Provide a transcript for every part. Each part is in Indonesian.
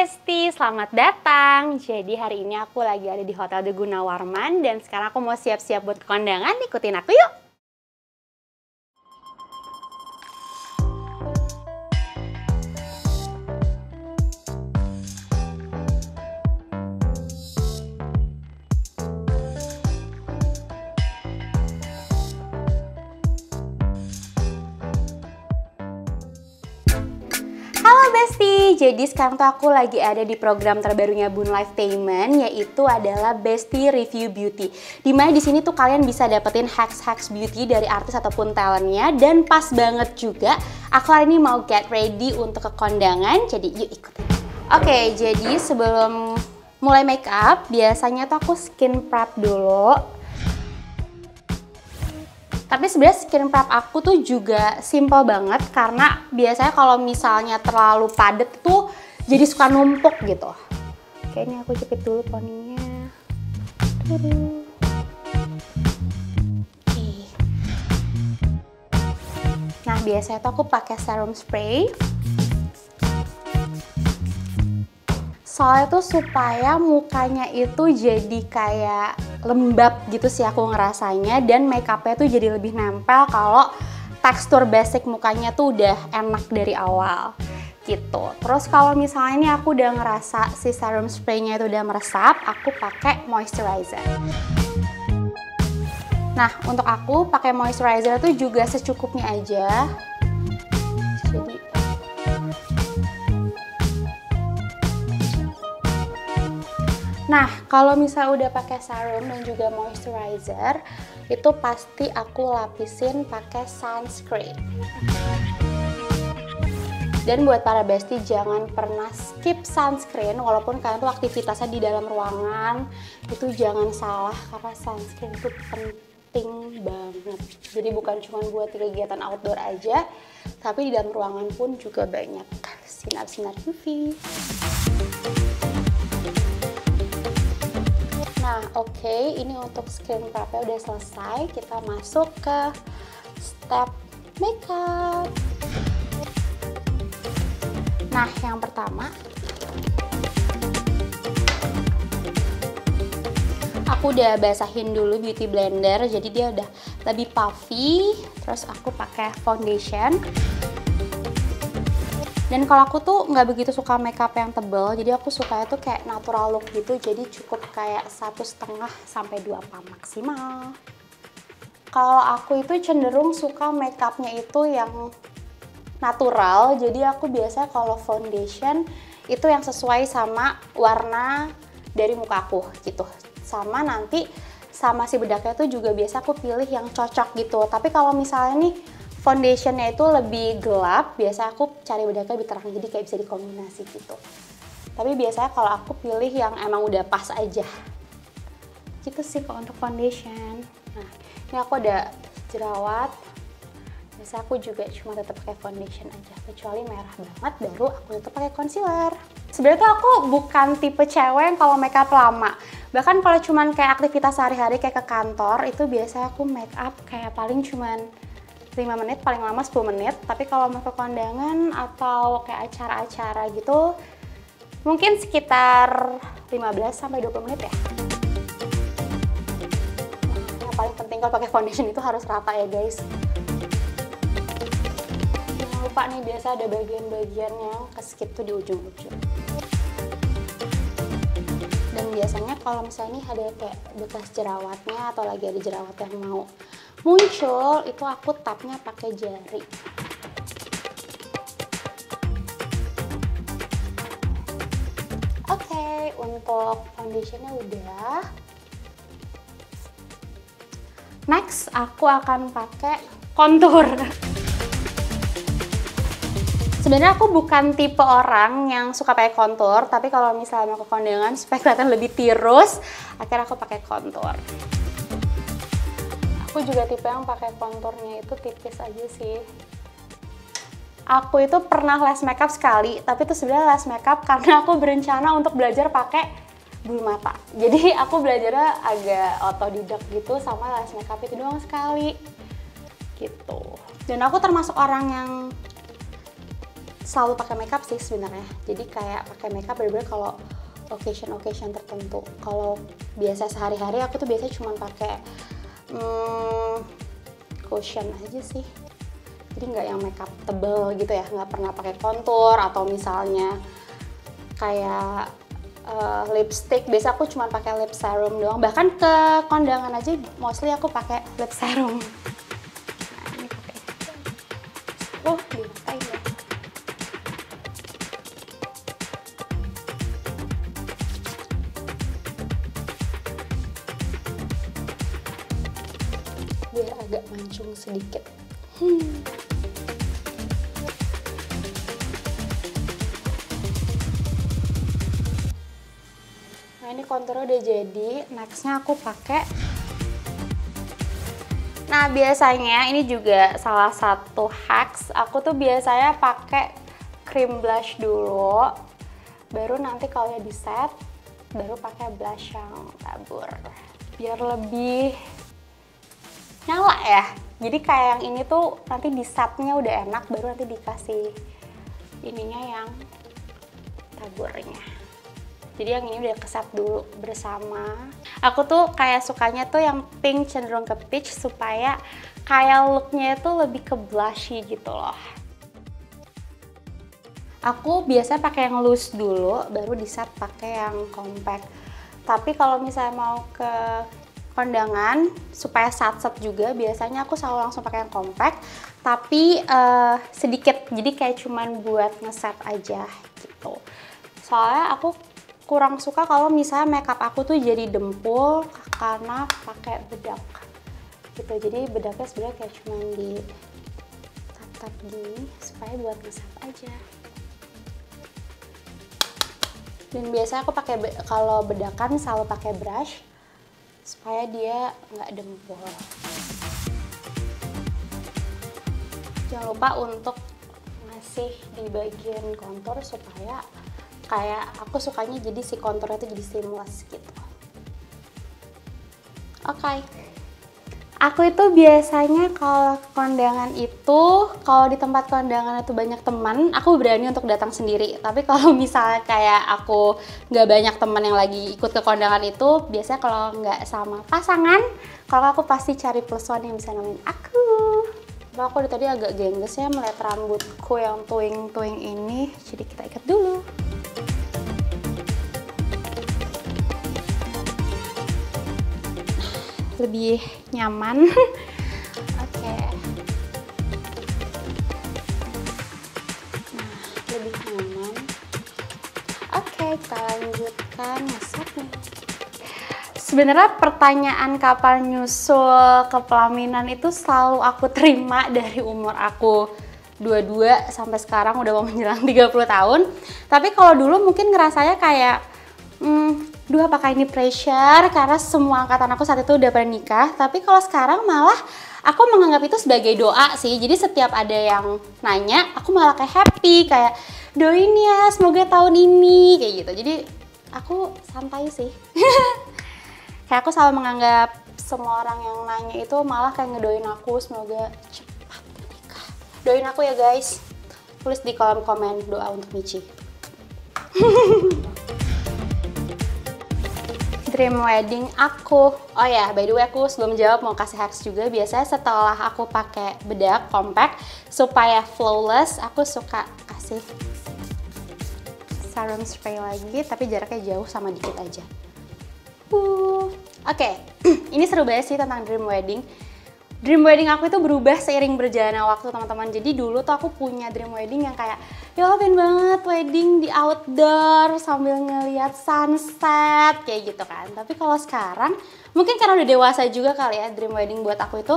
Besti, selamat datang. Jadi hari ini aku lagi ada di Hotel The Gunawarman dan sekarang aku mau siap-siap buat ke kondangan. Ikutin aku yuk. Halo Besti, jadi sekarang tuh aku lagi ada di program terbarunya Bun Live Payment, yaitu adalah Besti Review Beauty. Dimana di sini tuh kalian bisa dapetin hacks beauty dari artis ataupun talentnya, dan pas banget juga aku hari ini mau get ready untuk ke kondangan, jadi yuk ikutin. Oke, jadi sebelum mulai make up, biasanya tuh aku skin prep dulu. Tapi sebenarnya skin prep aku tuh juga simple banget karena biasanya kalau misalnya terlalu padet tuh jadi suka numpuk gitu. Oke, ini aku jepit dulu poninya. Oke. Nah, biasanya tuh aku pakai serum spray. Soalnya tuh supaya mukanya itu jadi kayak lembab gitu sih aku ngerasanya, dan makeupnya tuh jadi lebih nempel kalau tekstur basic mukanya tuh udah enak dari awal gitu. Terus kalau misalnya ini aku udah ngerasa si serum spraynya itu udah meresap, aku pakai moisturizer. Nah, untuk aku pakai moisturizer tuh juga secukupnya aja. Jadi nah, kalau misalnya udah pakai serum dan juga moisturizer, itu pasti aku lapisin pakai sunscreen. Dan buat para bestie, jangan pernah skip sunscreen walaupun kalian tuh aktivitasnya di dalam ruangan, itu jangan salah karena sunscreen itu penting banget. Jadi bukan cuma buat kegiatan outdoor aja, tapi di dalam ruangan pun juga banyak sinar-sinar UV. Nah, oke, ini untuk skin prep-nya udah selesai. Kita masuk ke step makeup. Nah, yang pertama, aku udah basahin dulu beauty blender, jadi dia udah lebih puffy. Terus aku pakai foundation. Dan kalau aku tuh nggak begitu suka makeup yang tebel, jadi aku sukanya tuh kayak natural look gitu, jadi cukup kayak 1,5 sampai 2 pump maksimal. Kalau aku itu cenderung suka makeupnya itu yang natural, jadi aku biasanya kalau foundation itu yang sesuai sama warna dari muka aku gitu. Sama nanti sama si bedaknya tuh juga biasa aku pilih yang cocok gitu. Tapi kalau misalnya nih foundationnya itu lebih gelap, biasa aku cari bedaknya lebih terang, jadi kayak bisa dikombinasi gitu. Tapi biasanya kalau aku pilih yang emang udah pas aja. Gitu sih kalau untuk foundation. Nah, ini aku ada jerawat. Biasa aku juga cuma tetap pakai foundation aja, kecuali merah banget baru aku tetap pakai concealer. Sebenarnya tuh aku bukan tipe cewek yang kalau makeup lama. Bahkan kalau cuman kayak aktivitas sehari-hari kayak ke kantor, itu biasanya aku makeup kayak paling cuman 5 menit, paling lama 10 menit. Tapi kalau mau ke kondangan atau kayak acara-acara gitu, mungkin sekitar 15 sampai 20 menit ya. Yang paling penting kalau pakai foundation itu harus rata ya guys. Jangan lupa nih, biasa ada bagian-bagian yang ke-skip tuh di ujung-ujung. Dan biasanya kalau misalnya nih ada kayak bekas jerawatnya atau lagi ada jerawat yang mau muncul, itu aku tapnya pakai jari. Oke, untuk foundationnya udah. Next, aku akan pakai contour. Sebenarnya aku bukan tipe orang yang suka pakai contour, tapi kalau misalnya mau ke kondangan supaya kelihatan lebih tirus, akhirnya aku pakai contour. Aku juga tipe yang pakai konturnya itu tipis aja sih. Aku itu pernah les makeup sekali, tapi itu sebenarnya les makeup karena aku berencana untuk belajar pakai bulu mata. Jadi aku belajarnya agak otodidak gitu, sama les makeup itu doang sekali. Gitu. Dan aku termasuk orang yang selalu pakai makeup sih sebenarnya. Jadi kayak pakai makeup bener-bener kalau occasion tertentu. Kalau biasa sehari-hari aku tuh biasanya cuma pakai cushion aja sih. Jadi nggak yang makeup tebel gitu ya, nggak pernah pakai contour atau misalnya kayak lipstick. Biasa aku cuma pakai lip serum doang. Bahkan ke kondangan aja mostly aku pakai lip serum. Nah, ini pakai. Dimatain ya. Biar agak mancung sedikit. Nah, ini konturnya udah jadi. Nextnya aku pakai. Nah, biasanya ini juga salah satu hacks. Aku tuh biasanya pakai cream blush dulu, baru nanti kalau di set, baru pakai blush yang tabur. Biar lebih nyala ya. Jadi kayak yang ini tuh nanti di setnya udah enak, baru nanti dikasih ininya yang taburnya. Jadi yang ini udah keset dulu bersama. Aku tuh kayak sukanya tuh yang pink cenderung ke peach supaya kayak looknya itu lebih ke blushy gitu loh. Aku biasa pakai yang loose dulu, baru di set pakai yang compact. Tapi kalau misalnya mau ke kondangan supaya sat-sat juga, biasanya aku selalu langsung pakai yang compact, tapi sedikit, jadi kayak cuman buat ngeset aja gitu. Soalnya aku kurang suka kalau misalnya makeup aku tuh jadi dempul karena pakai bedak gitu. Jadi bedaknya sebenarnya kayak cuman di tap-tap gini supaya buat ngeset aja. Dan biasanya aku pakai kalau bedakan selalu pakai brush supaya dia nggak dempul. Jangan lupa untuk ngasih di bagian kontur supaya kayak aku sukanya jadi si konturnya itu jadi seamless gitu. Oke. Aku itu biasanya kalau kondangan itu, kalau di tempat kondangan itu banyak teman, aku berani untuk datang sendiri. Tapi kalau misalnya kayak aku nggak banyak teman yang lagi ikut ke kondangan itu, biasanya kalau nggak sama pasangan, kalau aku pasti cari plus one yang bisa nemenin aku. Aku tadi agak gengges ya melihat rambutku yang tuing-tuing ini, jadi kita ikat dulu. Lebih nyaman. Oke. Nah, lebih nyaman. Oke, kita lanjutkan masaknya. Sebenarnya pertanyaan kapan nyusul ke pelaminan itu selalu aku terima dari umur aku 22 sampai sekarang udah mau menjelang 30 tahun. Tapi kalau dulu mungkin ngerasanya kayak duh, apakah ini pressure karena semua angkatan aku saat itu udah pada nikah. Tapi kalau sekarang malah aku menganggap itu sebagai doa sih. Jadi setiap ada yang nanya, aku malah kayak happy, kayak doain ya semoga tahun ini, kayak gitu. Jadi aku santai sih. Kayak aku selalu menganggap semua orang yang nanya itu malah kayak ngedoain aku semoga cepat menikah. Doain aku ya guys. Tulis di kolom komen doa untuk Michi. Dream wedding aku. Oh ya, by the way aku sebelum jawab mau kasih hacks juga. Biasanya setelah aku pakai bedak compact supaya flawless, aku suka kasih serum spray lagi, tapi jaraknya jauh sama dikit aja. Oke. Ini seru banget sih tentang dream wedding. Dream wedding aku itu berubah seiring berjalannya waktu, teman-teman. Jadi dulu tuh aku punya dream wedding yang kayak, ya Allah pengen banget wedding di outdoor sambil ngeliat sunset kayak gitu kan. Tapi kalau sekarang mungkin karena udah dewasa juga kali ya, dream wedding buat aku itu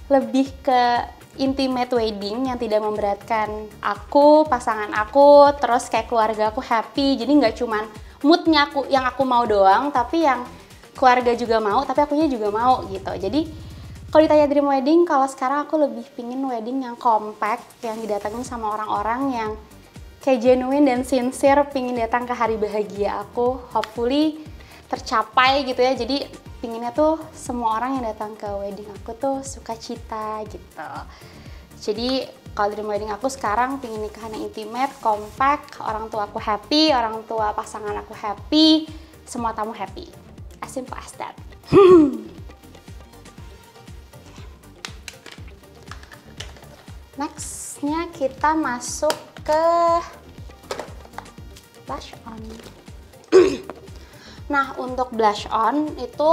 lebih ke intimate wedding yang tidak memberatkan aku, pasangan aku, terus kayak keluarga aku happy. Jadi nggak cuman moodnya aku yang aku mau doang, tapi yang keluarga juga mau, tapi akunya juga mau gitu. Jadi kalau ditanya dream wedding, kalau sekarang aku lebih pingin wedding yang compact, yang didatengin sama orang-orang yang kayak genuine dan sincere, pingin datang ke hari bahagia aku, hopefully tercapai gitu ya. Jadi pinginnya tuh semua orang yang datang ke wedding aku tuh sukacita gitu. Jadi Kalau dream wedding aku sekarang pengen nikahan yang intimate, compact, orang tua aku happy, orang tua pasangan aku happy, semua tamu happy. As simple as that. Nextnya kita masuk ke blush on. Nah, untuk blush on itu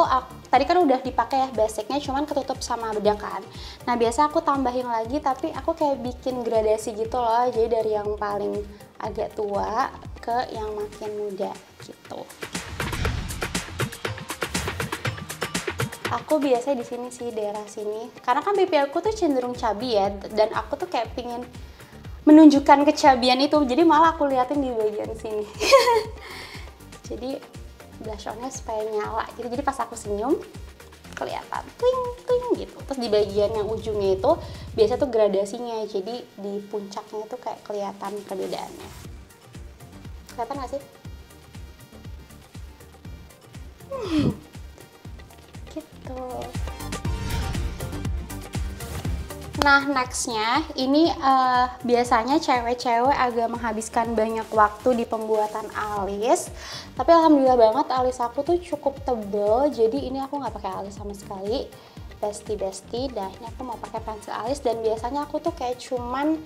tadi kan udah dipakai ya basicnya, cuman ketutup sama bedak kan. Nah, biasa aku tambahin lagi, tapi aku kayak bikin gradasi gitu loh. Jadi dari yang paling agak tua ke yang makin muda gitu. Aku biasanya di sini sih, daerah sini. Karena kan pipi aku tuh cenderung cabi ya, dan aku tuh kayak pingin menunjukkan kecabian itu. Jadi malah aku liatin di bagian sini. Jadi blush on-nya supaya nyala gitu. Jadi pas aku senyum kelihatan twing twing gitu. Terus di bagian yang ujungnya itu biasa tuh gradasinya. Jadi di puncaknya tuh kayak kelihatan perbedaannya. Kelihatan gak sih? Gitu. Nah, nextnya ini biasanya cewek-cewek agak menghabiskan banyak waktu di pembuatan alis, tapi alhamdulillah banget alis aku tuh cukup tebel, jadi ini aku nggak pakai alis sama sekali, besti. Dan ini aku mau pakai pensil alis, dan biasanya aku tuh kayak cuman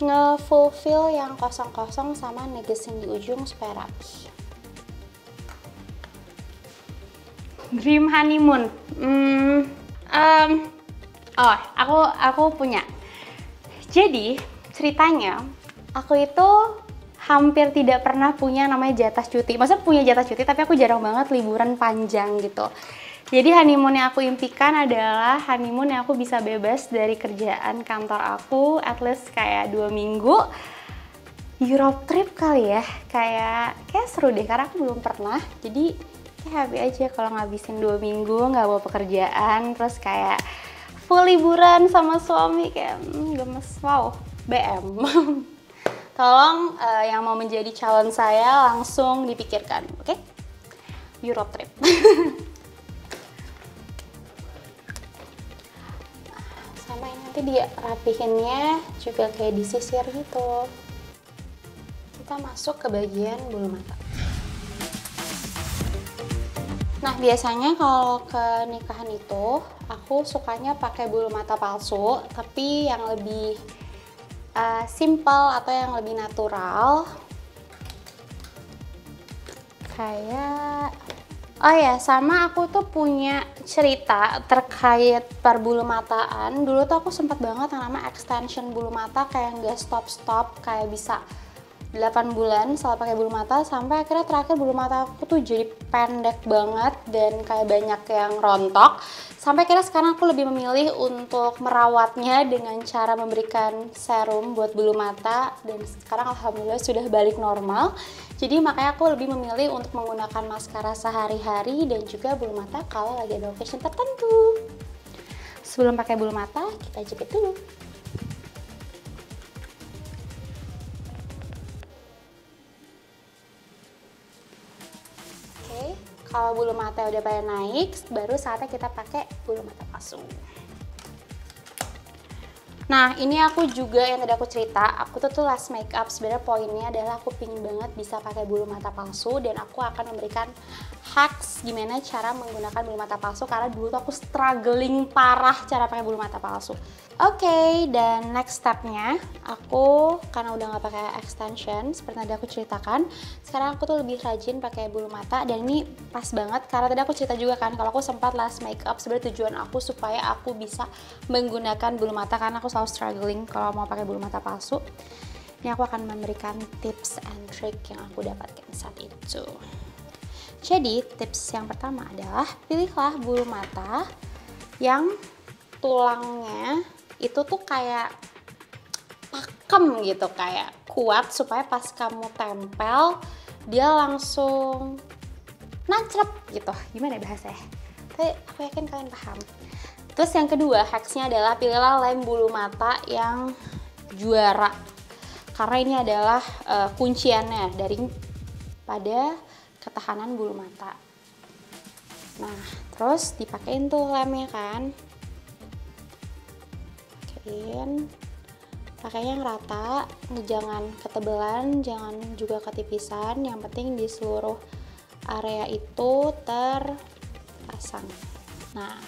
nge-fulfill yang kosong-kosong sama negesin di ujung supaya rapi. Dream honeymoon. Aku punya. Jadi ceritanya aku itu hampir tidak pernah punya namanya jatah cuti. Maksudnya punya jatah cuti, tapi aku jarang banget liburan panjang gitu. Jadi honeymoon yang aku impikan adalah honeymoon yang aku bisa bebas dari kerjaan kantor aku, at least kayak 2 minggu. Europe trip kali ya, kayak seru deh karena aku belum pernah. Jadi kayak happy aja kalau ngabisin 2 minggu nggak bawa pekerjaan, terus kayak full liburan sama suami, kayak gemes. Wow, BM. Tolong yang mau menjadi calon saya langsung dipikirkan, oke? Europe trip. Sama ini nanti dia rapihinnya juga kayak disisir gitu. Kita masuk ke bagian bulu mata. Nah, biasanya kalau ke nikahan itu aku sukanya pakai bulu mata palsu, tapi yang lebih simple atau yang lebih natural. Kayak oh ya, sama aku tuh punya cerita terkait perbulu mataan. Dulu tuh aku sempat banget yang namanya extension bulu mata, kayak nggak stop-stop, kayak bisa 8 bulan selalu pakai bulu mata, sampai akhirnya terakhir bulu mata aku tuh jadi pendek banget dan kayak banyak yang rontok. Sampai akhirnya sekarang aku lebih memilih untuk merawatnya dengan cara memberikan serum buat bulu mata, dan sekarang alhamdulillah sudah balik normal. Jadi makanya aku lebih memilih untuk menggunakan maskara sehari-hari dan juga bulu mata kalau lagi ada occasion tertentu. Sebelum pakai bulu mata, kita jepit dulu. Kalau bulu mata udah pada naik, baru saatnya kita pakai bulu mata palsu. Nah, ini aku juga yang tadi aku cerita, aku tuh last makeup sebenarnya poinnya adalah aku pingin banget bisa pakai bulu mata palsu, dan aku akan memberikan hacks gimana cara menggunakan bulu mata palsu, karena dulu tuh aku struggling parah cara pakai bulu mata palsu. Oke, dan next stepnya aku karena udah nggak pakai extension seperti tadi aku ceritakan, sekarang aku tuh lebih rajin pakai bulu mata. Dan ini pas banget karena tadi aku cerita juga kan kalau aku sempat last makeup, sebenarnya tujuan aku supaya aku bisa menggunakan bulu mata karena aku selalu struggling kalau mau pakai bulu mata palsu. Ini aku akan memberikan tips and trick yang aku dapatkan saat itu. Jadi tips yang pertama adalah pilihlah bulu mata yang tulangnya itu tuh kayak pakem gitu, kayak kuat, supaya pas kamu tempel dia langsung nancrep gitu. Gimana bahasanya? Tapi aku yakin kalian paham. Terus yang kedua hacksnya adalah pilihlah lem bulu mata yang juara, karena ini adalah kunciannya dari pada ketahanan bulu mata. Nah, terus dipakein tuh lemnya kan, pakein Pakainya yang rata, jangan ketebalan, jangan juga ketipisan, yang penting di seluruh area itu terpasang. Nah,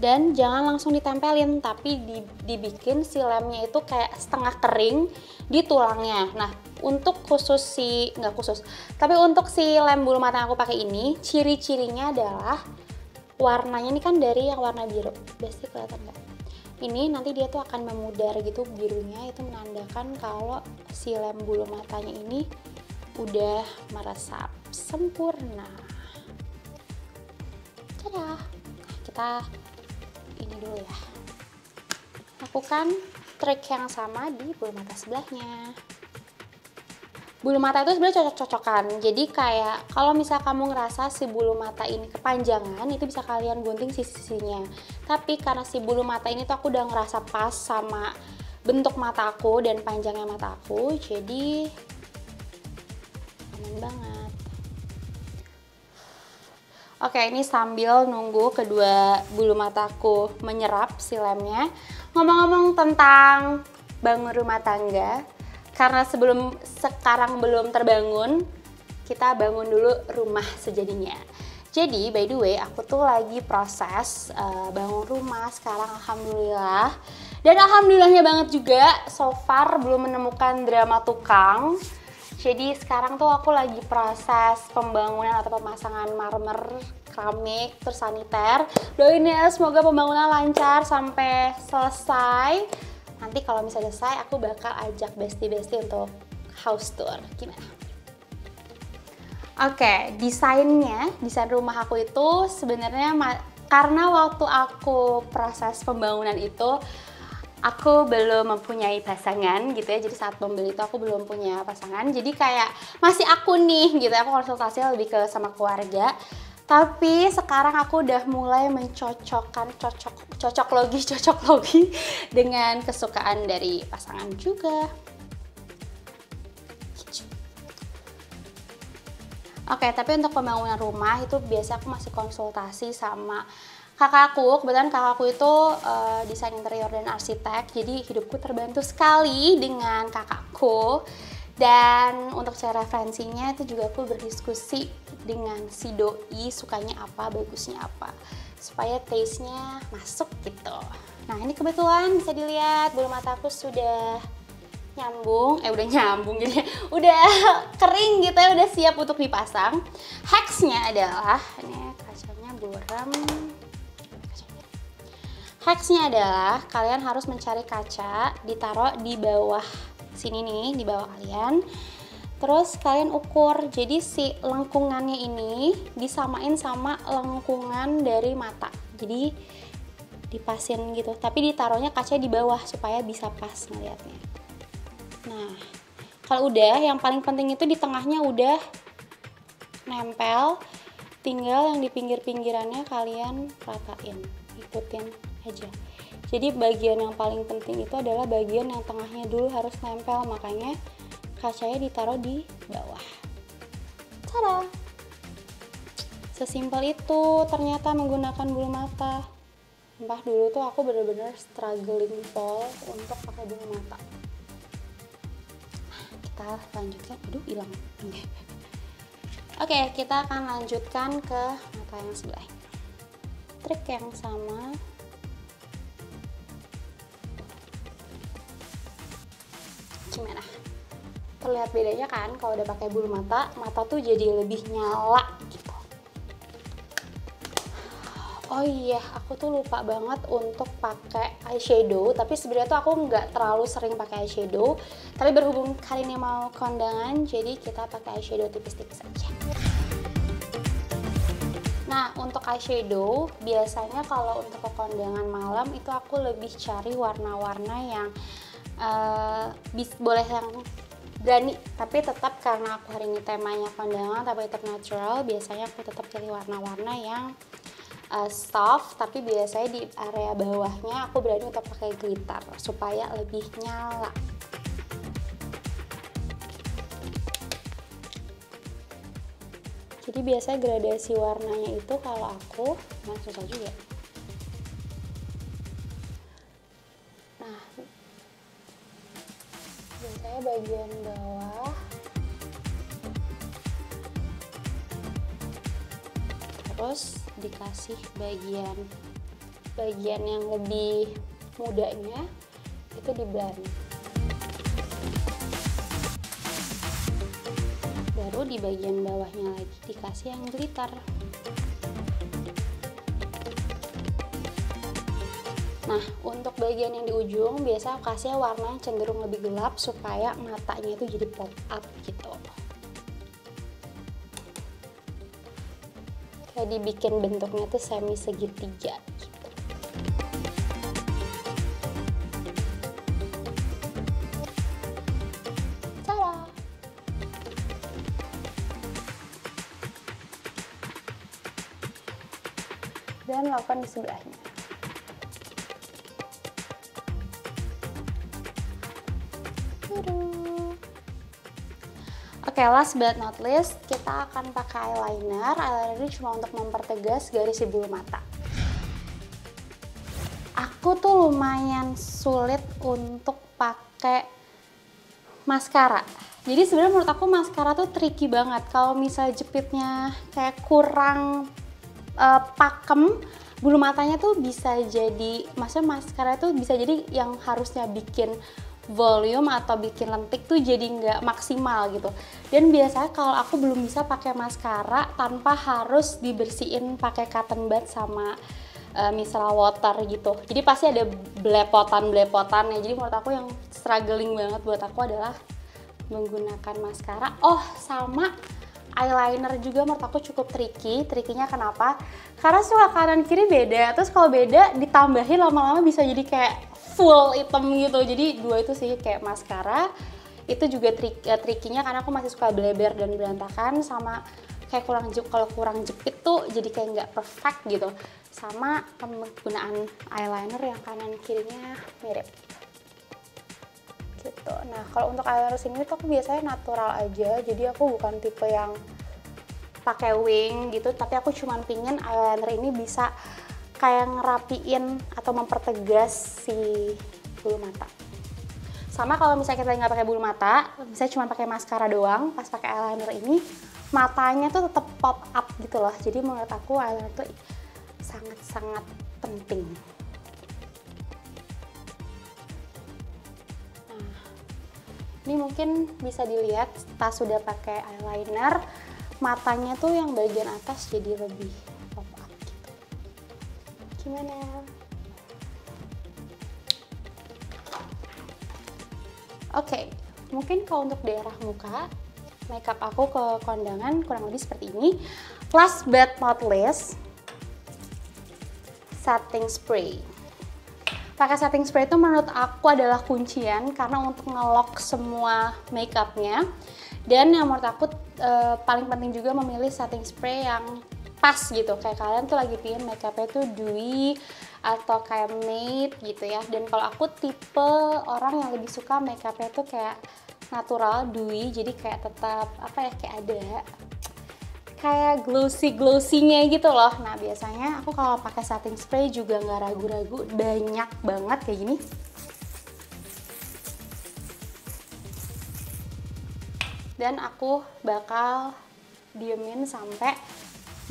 dan jangan langsung ditempelin, tapi dibikin si lemnya itu kayak setengah kering di tulangnya. Nah, untuk untuk si lem bulu mata yang aku pakai ini, ciri-cirinya adalah warnanya ini kan dari yang warna biru. Pasti kelihatan nggak? Ini nanti dia tuh akan memudar gitu birunya, itu menandakan kalau si lem bulu matanya ini udah meresap sempurna. Tada! Kita ini dulu ya. Lakukan trik yang sama di bulu mata sebelahnya. Bulu mata itu sebenarnya cocok-cocokan. Jadi kayak kalau misal kamu ngerasa si bulu mata ini kepanjangan, itu bisa kalian gunting sisi-sisinya. Tapi karena si bulu mata ini tuh aku udah ngerasa pas sama bentuk mata aku dan panjangnya mata aku, jadi aman banget. Oke, ini sambil nunggu kedua bulu mataku menyerap si lemnya. Ngomong-ngomong tentang bangun rumah tangga, karena sekarang belum terbangun, kita bangun dulu rumah sejadinya. Jadi by the way, aku tuh lagi proses bangun rumah sekarang, alhamdulillah. Dan alhamdulillahnya banget juga, so far belum menemukan drama tukang. Jadi sekarang tuh aku lagi proses pembangunan atau pemasangan marmer, keramik, terus saniter. Doain ya, semoga pembangunan lancar sampai selesai. Nanti kalau misalnya selesai, aku bakal ajak bestie-bestie untuk house tour. Gimana? Oke, desain rumah aku itu sebenarnya karena waktu aku proses pembangunan itu, aku belum mempunyai pasangan gitu ya. Jadi saat membeli itu aku belum punya pasangan. Jadi kayak masih aku nih gitu. Aku konsultasi lebih ke sama keluarga. Tapi sekarang aku udah mulai cocok logi dengan kesukaan dari pasangan juga. Oke, tapi untuk pembangunan rumah itu biasa aku masih konsultasi sama kakakku. Kebetulan kakakku itu desain interior dan arsitek, jadi hidupku terbantu sekali dengan kakakku. Dan untuk cara referensinya itu juga aku berdiskusi dengan si doi, sukanya apa, bagusnya apa, supaya taste-nya masuk gitu. Nah, ini kebetulan bisa dilihat bulu mataku sudah nyambung, udah nyambung jadi udah kering gitu ya, udah siap untuk dipasang. Hacksnya adalah, ini kacanya buram. Hacksnya adalah kalian harus mencari kaca, ditaruh di bawah sini nih, di bawah kalian. Terus kalian ukur, jadi si lengkungannya ini disamain sama lengkungan dari mata. Jadi dipasin gitu, tapi ditaruhnya kaca di bawah supaya bisa pas ngeliatnya. Nah, kalau udah, yang paling penting itu di tengahnya udah nempel, tinggal yang di pinggir-pinggirannya kalian ratain, ikutin aja. Jadi bagian yang paling penting itu adalah bagian yang tengahnya dulu harus nempel, makanya kacanya ditaruh di bawah. Tada! Sesimpel itu ternyata menggunakan bulu mata. Entah dulu tuh aku bener-bener struggling pol untuk pakai bulu mata. Kita lanjutkan, aduh hilang. Oke, kita akan lanjutkan ke mata yang sebelah. Trik yang sama. Gimana? Terlihat bedanya kan kalau udah pakai bulu mata, mata tuh jadi lebih nyala gitu. Oh iya, aku tuh lupa banget untuk pakai eyeshadow, tapi sebenarnya tuh aku nggak terlalu sering pakai eyeshadow. Tapi berhubung kali ini mau kondangan, jadi kita pakai eyeshadow tipis-tipis aja. Nah, untuk eyeshadow, biasanya kalau untuk ke kondangan malam itu aku lebih cari warna-warna yang boleh yang berani, tapi tetap karena aku hari ini temanya kondangan tapi tetap natural, biasanya aku tetap pilih warna-warna yang soft, tapi biasanya di area bawahnya aku berani untuk pakai glitter supaya lebih nyala. Jadi biasanya gradasi warnanya itu kalau aku susah juga. Nah, saya bagian bawah, terus dikasih bagian yang lebih mudanya itu di blend. Baru di bagian bawahnya lagi dikasih yang glitter. Nah, untuk bagian yang di ujung biasa aku kasih warna yang cenderung lebih gelap supaya matanya itu jadi pop up gitu. Kayak dibikin bentuknya tuh semi segitiga gitu. Cara. Dan lakukan di sebelahnya. Oke, last but not least, kita akan pakai eyeliner. Eyeliner ini cuma untuk mempertegas garis di bulu mata. Aku tuh lumayan sulit untuk pakai maskara. Jadi sebenarnya menurut aku maskara tuh tricky banget. Kalau misalnya jepitnya kayak kurang pakem, bulu matanya tuh bisa jadi, maksudnya maskara tuh bisa jadi yang harusnya bikin volume atau bikin lentik tuh jadi nggak maksimal gitu. Dan biasanya kalau aku belum bisa pakai maskara tanpa harus dibersihin pakai cotton bud sama micellar water gitu. Jadi pasti ada belepotan ya. Jadi menurut aku yang struggling banget buat aku adalah menggunakan maskara. Oh, sama eyeliner juga menurut aku cukup tricky. Trickynya kenapa? Karena suka kanan kiri beda. Terus kalau beda ditambahin lama-lama bisa jadi kayak full hitam gitu. Jadi dua itu sih, kayak maskara itu juga trickynya karena aku masih suka bleber dan berantakan, sama kayak kalau kurang jepit tuh jadi kayak nggak perfect gitu. Sama penggunaan eyeliner yang kanan kirinya mirip gitu. Nah, kalau untuk eyeliner sini tuh aku biasanya natural aja, jadi aku bukan tipe yang pakai wing gitu, tapi aku cuman pingin eyeliner ini bisa kayak ngerapiin atau mempertegas si bulu mata. Sama kalau misalnya kita nggak pakai bulu mata, misalnya cuma pakai maskara doang, pas pakai eyeliner ini matanya tuh tetap pop up gitu loh. Jadi menurut aku eyeliner tuh sangat-sangat penting. Nah, ini mungkin bisa dilihat pas sudah pakai eyeliner, matanya tuh yang bagian atas jadi lebih pop up gitu. Gimana? Oke, mungkin kalau untuk daerah muka, makeup aku ke kondangan kurang lebih seperti ini. Last but not least, setting spray. Pakai setting spray itu menurut aku adalah kuncian karena untuk nge-lock semua makeupnya. Dan yang menurut aku paling penting juga memilih setting spray yang pas gitu. Kayak kalian tuh lagi pingin makeupnya tuh dewy atau kayak matte gitu ya. Dan kalau aku tipe orang yang lebih suka makeupnya tuh kayak natural, dewy, jadi kayak tetap apa ya, kayak ada kayak glossy-nya gitu loh. Nah, biasanya aku kalau pakai setting spray juga nggak ragu-ragu, banyak banget kayak gini. Dan aku bakal diemin sampai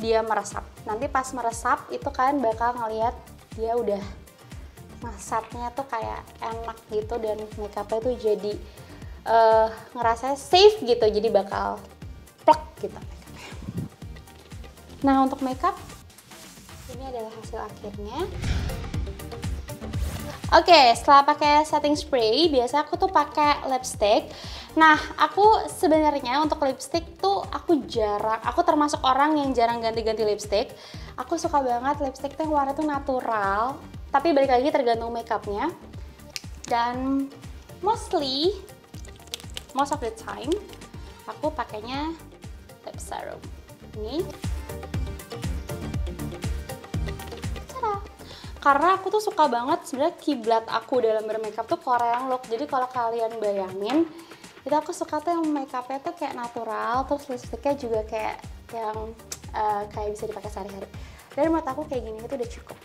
dia meresap. Nanti pas meresap itu kalian bakal ngeliat dia udah massage-nya tuh kayak enak gitu, dan makeupnya tuh jadi ngerasa safe gitu, jadi bakal plek gitu. Nah, untuk makeup ini adalah hasil akhirnya. Oke, setelah pakai setting spray, biasa aku tuh pakai lipstick. Nah, aku sebenarnya untuk lipstick tuh aku termasuk orang yang jarang ganti-ganti lipstick. Aku suka banget lipstick tuh yang warna tuh natural, tapi balik lagi tergantung makeupnya. Dan most of the time aku pakainya lip serum ini. Karena aku tuh suka banget, sebenarnya kiblat aku dalam bermakeup tuh Korean look. Jadi kalau kalian bayangin, itu aku suka tuh yang makeupnya tuh kayak natural, terus lipsticknya juga kayak yang kayak bisa dipakai sehari-hari. Dan menurut aku kayak gini itu udah cukup.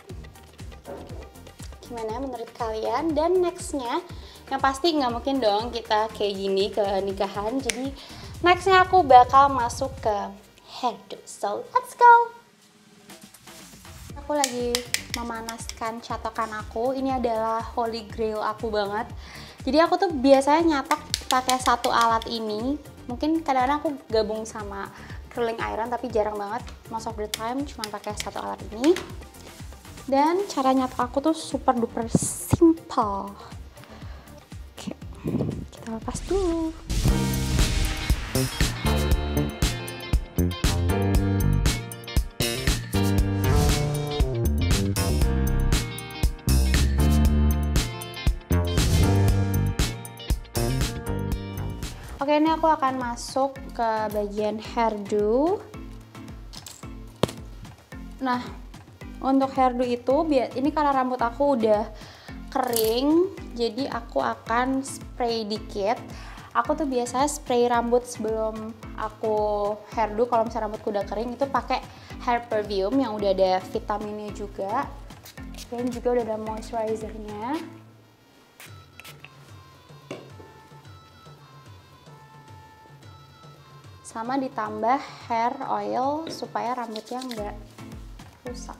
Gimana menurut kalian? Dan nextnya Yang pasti nggak mungkin dong kita kayak gini ke nikahan. Jadi nextnya aku bakal masuk ke hairdo. So let's go. Aku lagi memanaskan catokan aku. Ini adalah holy grail aku banget. Jadi aku tuh biasanya nyatok pakai satu alat ini. Mungkin kadang-kadang aku gabung sama curling iron, tapi jarang banget. Most of the time cuma pakai satu alat ini. Dan cara nyatok aku tuh super duper simple. Oke, kita lepas dulu. Oke, ini aku akan masuk ke bagian hairdo. Nah, untuk hairdo itu, ini karena rambut aku udah kering, jadi aku akan spray dikit. Aku tuh biasanya spray rambut sebelum aku hairdo. Kalau misalnya rambutku udah kering, itu pakai hair perfume yang udah ada vitaminnya juga, dan juga udah ada moisturizernya. Sama ditambah hair oil supaya rambutnya nggak rusak.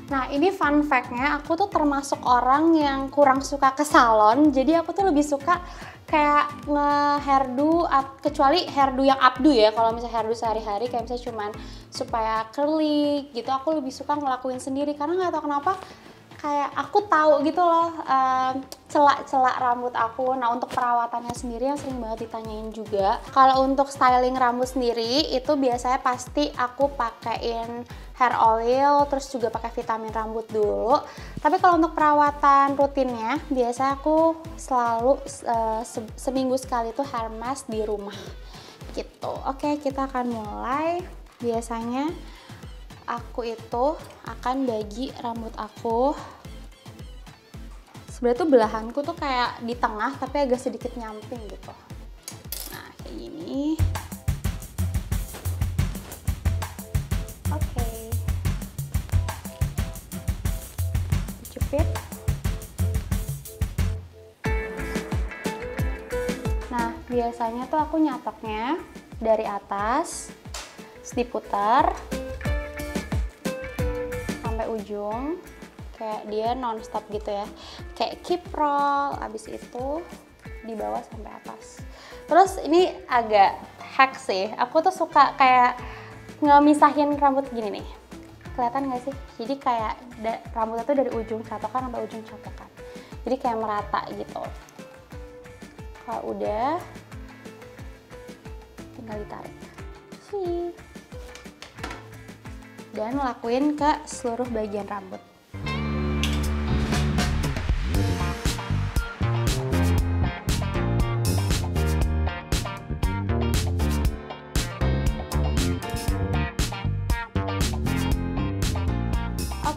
Nah, ini fun fact-nya, aku tuh termasuk orang yang kurang suka ke salon. Jadi aku tuh lebih suka kayak nge-hairdo, kecuali hairdo yang updo ya. Kalau misalnya hairdo sehari-hari kayak misalnya cuman supaya curly gitu, aku lebih suka ngelakuin sendiri. Karena nggak tahu kenapa, kayak aku tahu gitu loh celak-celak rambut aku. Nah, untuk perawatannya sendiri yang sering banget ditanyain juga. Kalau untuk styling rambut sendiri itu biasanya pasti aku pakein hair oil, terus juga pakai vitamin rambut dulu. Tapi kalau untuk perawatan rutinnya, biasanya aku selalu seminggu sekali tuh hair mask di rumah gitu. Oke, kita akan mulai. Biasanya aku itu akan bagi rambut aku. Sebenarnya tuh belahanku tuh kayak di tengah tapi agak sedikit nyamping gitu. Nah, kayak gini. Oke. Jepit. Nah, biasanya tuh aku nyatoknya dari atas, terus diputar sampai ujung, kayak dia non-stop gitu ya, kayak keep roll. Abis itu di bawah sampai atas. Terus ini agak hack sih, aku tuh suka kayak ngemisahin rambut gini nih, kelihatan nggak sih? Jadi kayak rambutnya tuh dari ujung catokan sampai ujung catokan, jadi kayak merata gitu. Kalau udah, tinggal ditarik sih, dan lakuin ke seluruh bagian rambut.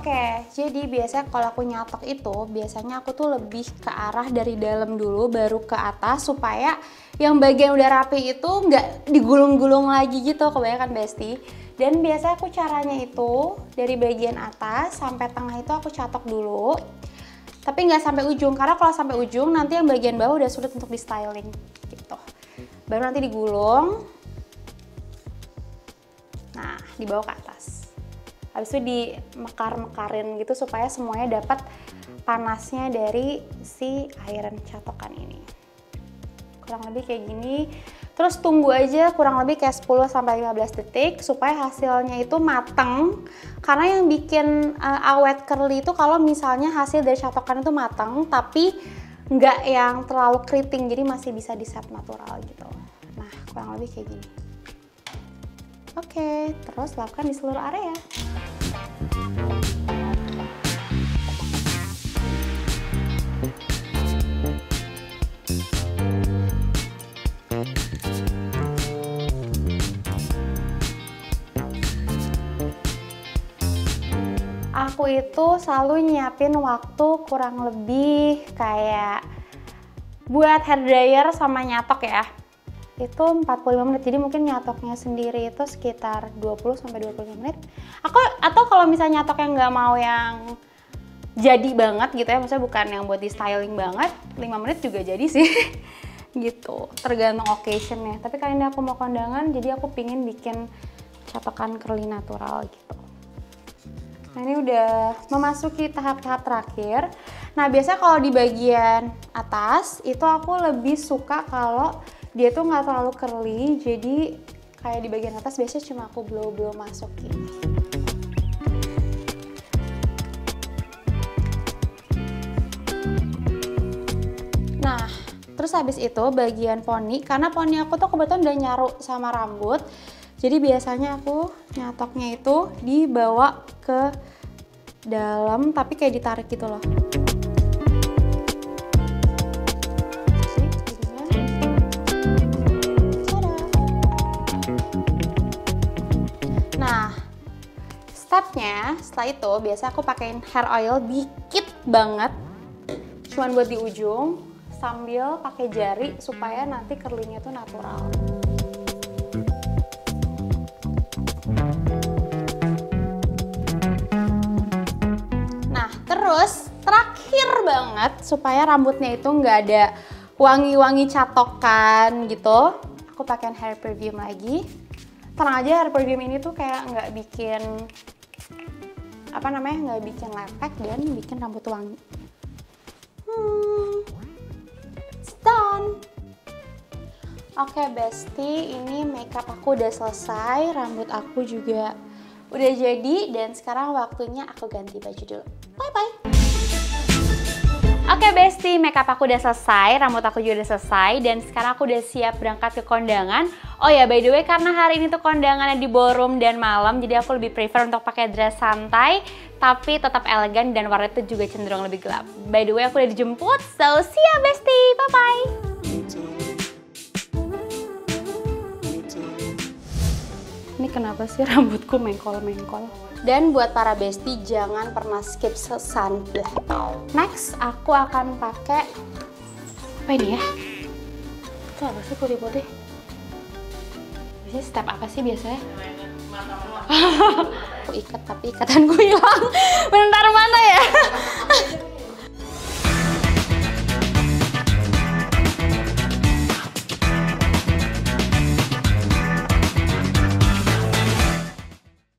Oke, jadi biasanya kalau aku nyatok itu, biasanya aku tuh lebih ke arah dari dalam dulu baru ke atas, supaya yang bagian udah rapi itu nggak digulung-gulung lagi gitu, kebanyakan Besti. Dan biasanya aku caranya itu dari bagian atas sampai tengah itu aku catok dulu, tapi nggak sampai ujung, karena kalau sampai ujung nanti yang bagian bawah udah sulit untuk di styling gitu. Baru nanti digulung, nah dibawa ke atas. Habis itu dimekar-mekarin gitu supaya semuanya dapat panasnya dari si iron catokan ini. Kurang lebih kayak gini. Terus tunggu aja kurang lebih kayak 10-15 detik supaya hasilnya itu mateng. Karena yang bikin awet curly itu kalau misalnya hasil dari catokan itu mateng tapi nggak yang terlalu keriting, jadi masih bisa di set natural gitu. Nah, kurang lebih kayak gini. Oke, terus lakukan di seluruh area. Aku itu selalu nyiapin waktu kurang lebih kayak buat hair dryer sama nyatok ya, itu 45 menit. Jadi mungkin nyatoknya sendiri itu sekitar 20-25 menit. Atau kalau misalnya nyatoknya nggak mau yang jadi banget gitu ya, maksudnya bukan yang buat di styling banget, 5 menit juga jadi sih. Gitu, tergantung occasionnya. Tapi kali ini aku mau kondangan, jadi aku pingin bikin catokan curly natural gitu. Nah ini udah memasuki tahap-tahap terakhir. Nah biasanya kalau di bagian atas itu aku lebih suka kalau dia tuh nggak terlalu curly, jadi kayak di bagian atas biasanya cuma aku blow masukin. Nah, terus habis itu bagian poni, karena poni aku tuh kebetulan udah nyaru sama rambut, jadi biasanya aku nyatoknya itu dibawa ke dalam, tapi kayak ditarik gitu loh. Nah, stepnya setelah itu biasa aku pakein hair oil dikit banget, cuman buat di ujung, sambil pakai jari supaya nanti curlingnya tuh natural. Nah, terus terakhir banget supaya rambutnya itu nggak ada wangi-wangi catokan gitu, aku pakai hair perfume lagi. Tenang aja, hair perfume ini tuh kayak nggak bikin nggak bikin lepek dan bikin rambut wangi. Done. Oke bestie, ini makeup aku udah selesai, rambut aku juga udah jadi, dan sekarang waktunya aku ganti baju dulu. Bye bye. Oke bestie, makeup aku udah selesai, rambut aku juga udah selesai, dan sekarang aku udah siap berangkat ke kondangan. Oh ya, by the way, karena hari ini tuh kondangannya di ballroom dan malam, jadi aku lebih prefer untuk pakai dress santai, tapi tetap elegan dan warna itu juga cenderung lebih gelap. By the way, aku udah dijemput, so see ya bestie, bye-bye! Ini kenapa sih rambutku mengkol-mengkol? Dan buat para bestie, jangan pernah skip sunblock. Next, aku akan pakai apa ini ya? Itu apa sih putih-putih? Biasanya step apa sih biasanya? Aku ikat tapi ikatanku hilang. Bentar, mana ya?